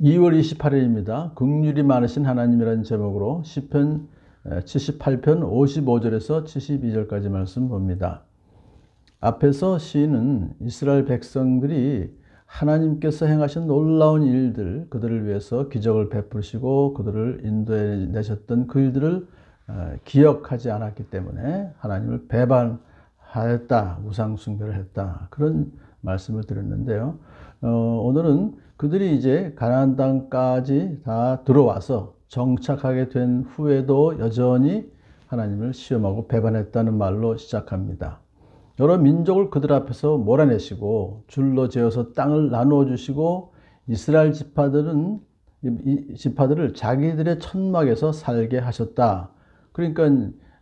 2월 28일입니다. 긍휼이 많으신 하나님이라는 제목으로 시편 78편 55절에서 72절까지 말씀 봅니다. 앞에서 시인은 이스라엘 백성들이 하나님께서 행하신 놀라운 일들, 그들을 위해서 기적을 베푸시고 그들을 인도해 내셨던 그 일들을 기억하지 않았기 때문에 하나님을 배반하였다, 우상 숭배를 했다, 그런 말씀을 드렸는데요. 오늘은 그들이 이제 가나안 땅까지 다 들어와서 정착하게 된 후에도 여전히 하나님을 시험하고 배반했다는 말로 시작합니다. 여러 민족을 그들 앞에서 몰아내시고 줄로 재어서 땅을 나누어 주시고 이스라엘 지파들을 자기들의 천막에서 살게 하셨다. 그러니까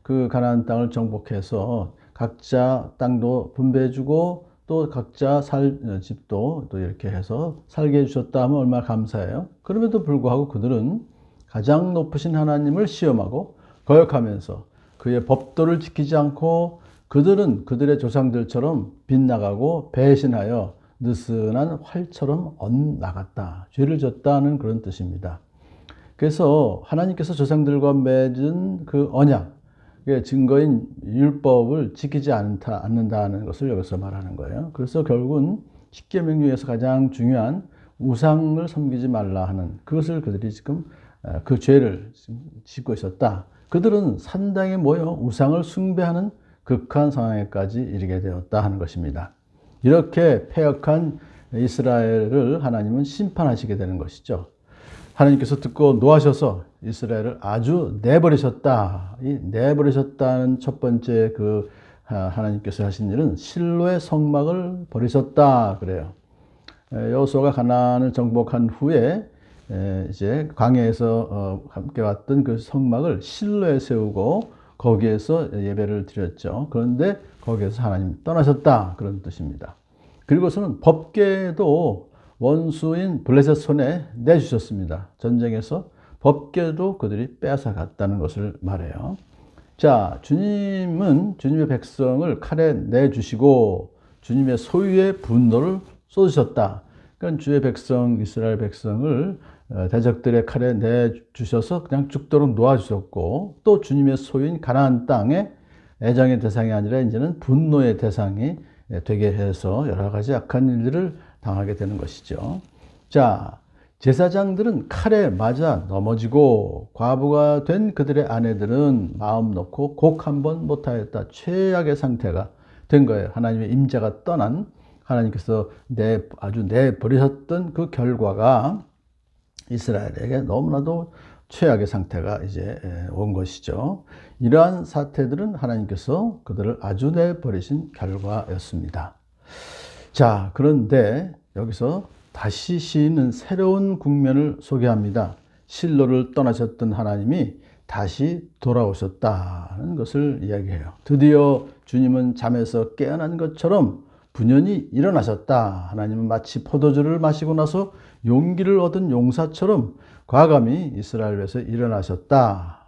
그 가나안 땅을 정복해서 각자 땅도 분배해 주고 또 각자 살 집도 또 이렇게 해서 살게 해주셨다 하면 얼마나 감사해요. 그럼에도 불구하고 그들은 가장 높으신 하나님을 시험하고 거역하면서 그의 법도를 지키지 않고 그들은 그들의 조상들처럼 빗나가고 배신하여 느슨한 활처럼 엇나갔다. 죄를 졌다는 그런 뜻입니다. 그래서 하나님께서 조상들과 맺은 그 언약, 증거인 율법을 지키지 않는다는 것을 여기서 말하는 거예요. 그래서 결국은 십계명 중에서 가장 중요한 우상을 섬기지 말라 하는 그것을 그들이 지금 그 죄를 짓고 있었다. 그들은 산당에 모여 우상을 숭배하는 극한 상황에까지 이르게 되었다 하는 것입니다. 이렇게 패역한 이스라엘을 하나님은 심판하시게 되는 것이죠. 하나님께서 듣고 노하셔서 이스라엘을 아주 내버리셨다. 이 내버리셨다는 첫 번째 그 하나님께서 하신 일은 실로의 성막을 버리셨다 그래요. 여호수아가 가나안을 정복한 후에 이제 광야에서 함께 왔던 그 성막을 실로에 세우고 거기에서 예배를 드렸죠. 그런데 거기에서 하나님 떠나셨다 그런 뜻입니다. 그리고서는 법궤도 원수인 블레셋 손에 내주셨습니다. 전쟁에서 법궤도 그들이 빼앗아 갔다는 것을 말해요. 자, 주님은 주님의 백성을 칼에 내주시고 주님의 소유의 분노를 쏟으셨다. 그러니까 주의 백성, 이스라엘 백성을 대적들의 칼에 내주셔서 그냥 죽도록 놓아주셨고 또 주님의 소유인 가나안 땅에 애정의 대상이 아니라 이제는 분노의 대상이 되게 해서 여러 가지 악한 일들을 당하게 되는 것이죠. 자, 제사장들은 칼에 맞아 넘어지고 과부가 된 그들의 아내들은 마음 놓고 곡 한번 못하였다. 최악의 상태가 된 거예요. 하나님의 임재가 떠난 하나님께서 아주 내버리셨던 그 결과가 이스라엘에게 너무나도 최악의 상태가 이제 온 것이죠. 이러한 사태들은 하나님께서 그들을 아주 내버리신 결과였습니다. 자, 그런데 여기서 다시 시인은 새로운 국면을 소개합니다. 실로를 떠나셨던 하나님이 다시 돌아오셨다는 것을 이야기해요. 드디어 주님은 잠에서 깨어난 것처럼 분연히 일어나셨다. 하나님은 마치 포도주를 마시고 나서 용기를 얻은 용사처럼 과감히 이스라엘에서 일어나셨다.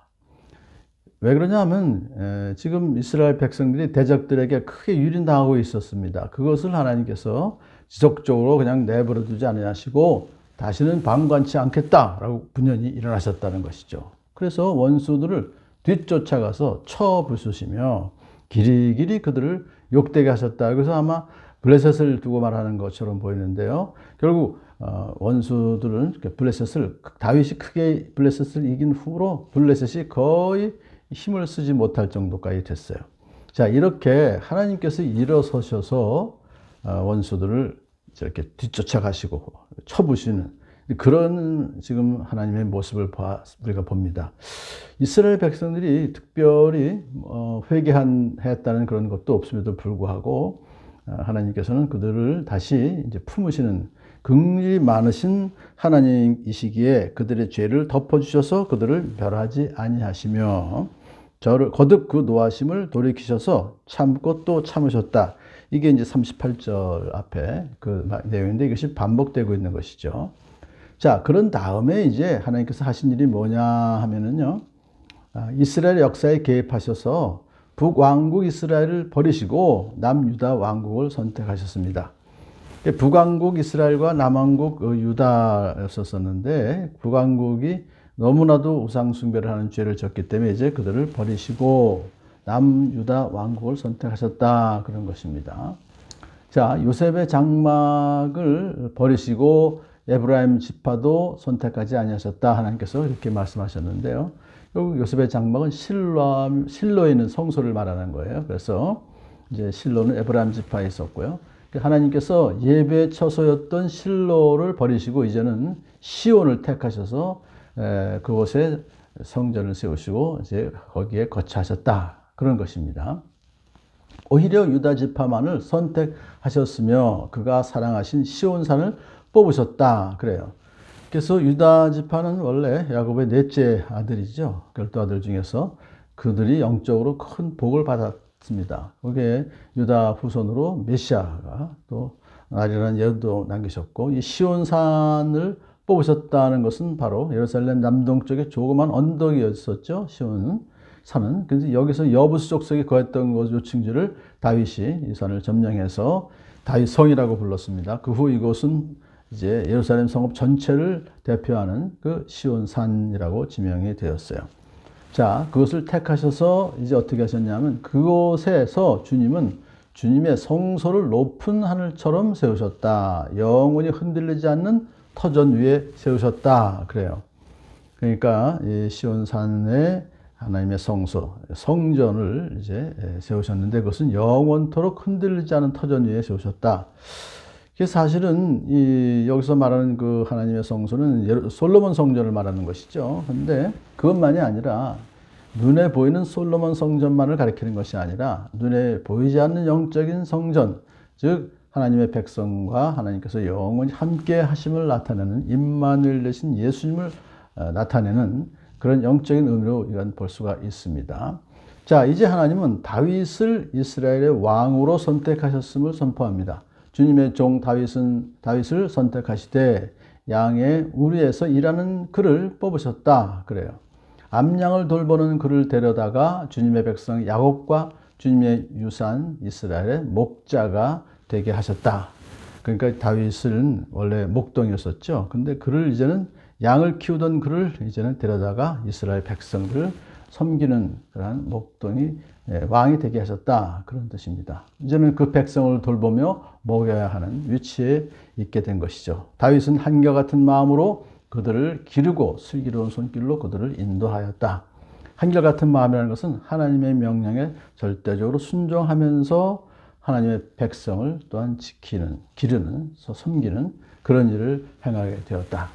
왜 그러냐 하면 지금 이스라엘 백성들이 대적들에게 크게 유린당하고 있었습니다. 그것을 하나님께서 지속적으로 그냥 내버려 두지 않으시고 다시는 방관치 않겠다라고 분연히 일어나셨다는 것이죠. 그래서 원수들을 뒤쫓아가서 쳐 부수시며 길이길이 그들을 욕되게 하셨다. 그래서 아마 블레셋을 두고 말하는 것처럼 보이는데요. 결국 원수들은 다윗이 크게 블레셋을 이긴 후로 블레셋이 거의 힘을 쓰지 못할 정도까지 됐어요. 자, 이렇게 하나님께서 일어서셔서 원수들을 이렇게 뒤쫓아 가시고 쳐부시는 그런 지금 하나님의 모습을 우리가 봅니다. 이스라엘 백성들이 특별히 회개했다는 그런 것도 없음에도 불구하고 하나님께서는 그들을 다시 이제 품으시는 긍휼이 많으신 하나님이시기에 그들의 죄를 덮어주셔서 그들을 멸하지 아니하시며 저를 거듭 그 노하심을 돌이키셔서 참고 또 참으셨다. 이게 이제 38절 앞에 그 내용인데 이것이 반복되고 있는 것이죠. 자, 그런 다음에 이제 하나님께서 하신 일이 뭐냐 하면은요, 이스라엘 역사에 개입하셔서 북왕국 이스라엘을 버리시고 남유다 왕국을 선택하셨습니다. 북왕국 이스라엘과 남왕국 유다였었는데 북왕국이 너무나도 우상 숭배를 하는 죄를 졌기 때문에 이제 그들을 버리시고 남유다 왕국을 선택하셨다 그런 것입니다. 자, 요셉의 장막을 버리시고 에브라임 지파도 선택하지 아니하셨다 하나님께서 이렇게 말씀하셨는데요. 결국 요셉의 장막은 실로에 있는 성소를 말하는 거예요. 그래서 이제 실로는 에브라임 지파에 있었고요. 하나님께서 예배 처소였던 실로를 버리시고 이제는 시온을 택하셔서 그곳에 성전을 세우시고 이제 거기에 거처하셨다 그런 것입니다. 오히려 유다 지파만을 선택하셨으며 그가 사랑하신 시온산을 뽑으셨다 그래요. 그래서 유다 지파는 원래 야곱의 넷째 아들이죠. 12아들 중에서 그들이 영적으로 큰 복을 받았습니다. 거기에 유다 후손으로 메시아가 또 나리라는 예언도 남기셨고 이 시온산을 뽑으셨다는 것은 바로 예루살렘 남동쪽에 조그만 언덕이었었죠. 시온은 산은. 그래서 여기서 여부수 족속이 거했던 곳 요층지를 다윗이 이 산을 점령해서 다윗성이라고 불렀습니다. 그 후 이곳은 이제 예루살렘 성읍 전체를 대표하는 그 시온산이라고 지명이 되었어요. 자, 그것을 택하셔서 이제 어떻게 하셨냐면 그곳에서 주님은 주님의 성소를 높은 하늘처럼 세우셨다. 영원히 흔들리지 않는 터전 위에 세우셨다. 그래요. 그러니까 이 시온산에 하나님의 성소, 성전을 이제 세우셨는데 그것은 영원토록 흔들리지 않은 터전 위에 세우셨다. 이게 사실은 여기서 말하는 그 하나님의 성소는 솔로몬 성전을 말하는 것이죠. 그런데 그것만이 아니라 눈에 보이는 솔로몬 성전만을 가리키는 것이 아니라 눈에 보이지 않는 영적인 성전, 즉 하나님의 백성과 하나님께서 영원히 함께 하심을 나타내는 임마누엘 되신 예수님을 나타내는 그런 영적인 의미로 이건 볼 수가 있습니다. 자, 이제 하나님은 다윗을 이스라엘의 왕으로 선택하셨음을 선포합니다. 주님의 종 다윗을 선택하시되 양의 우리에서 일하는 그를 뽑으셨다 그래요. 암양을 돌보는 그를 데려다가 주님의 백성 야곱과 주님의 유산 이스라엘의 목자가 되게 하셨다. 그러니까 다윗은 원래 목동이었었죠. 근데 그를 이제는 양을 키우던 그를 이제는 데려다가 이스라엘 백성들을 섬기는 그러한 목동이 왕이 되게 하셨다. 그런 뜻입니다. 이제는 그 백성을 돌보며 먹여야 하는 위치에 있게 된 것이죠. 다윗은 한결같은 마음으로 그들을 기르고 슬기로운 손길로 그들을 인도하였다. 한결같은 마음이라는 것은 하나님의 명령에 절대적으로 순종하면서 하나님의 백성을 또한 지키는, 기르는, 섬기는 그런 일을 행하게 되었다.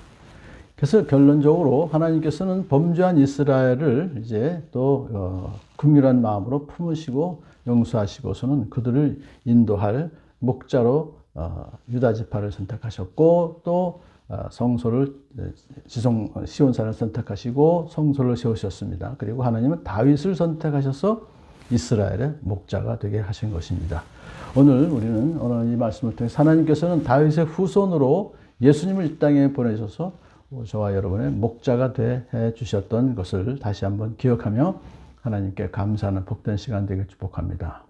그래서 결론적으로 하나님께서는 범죄한 이스라엘을 이제 또 긍휼한 마음으로 품으시고 용서하시고서는 그들을 인도할 목자로 유다 지파를 선택하셨고 또 성소를 시온산을 선택하시고 성소를 세우셨습니다. 그리고 하나님은 다윗을 선택하셔서 이스라엘의 목자가 되게 하신 것입니다. 오늘 우리는 오늘 이 말씀을 통해 하나님께서는 다윗의 후손으로 예수님을 이 땅에 보내셔서 저와 여러분의 목자가 돼 주셨던 것을 다시 한번 기억하며 하나님께 감사하는 복된 시간 되길 축복합니다.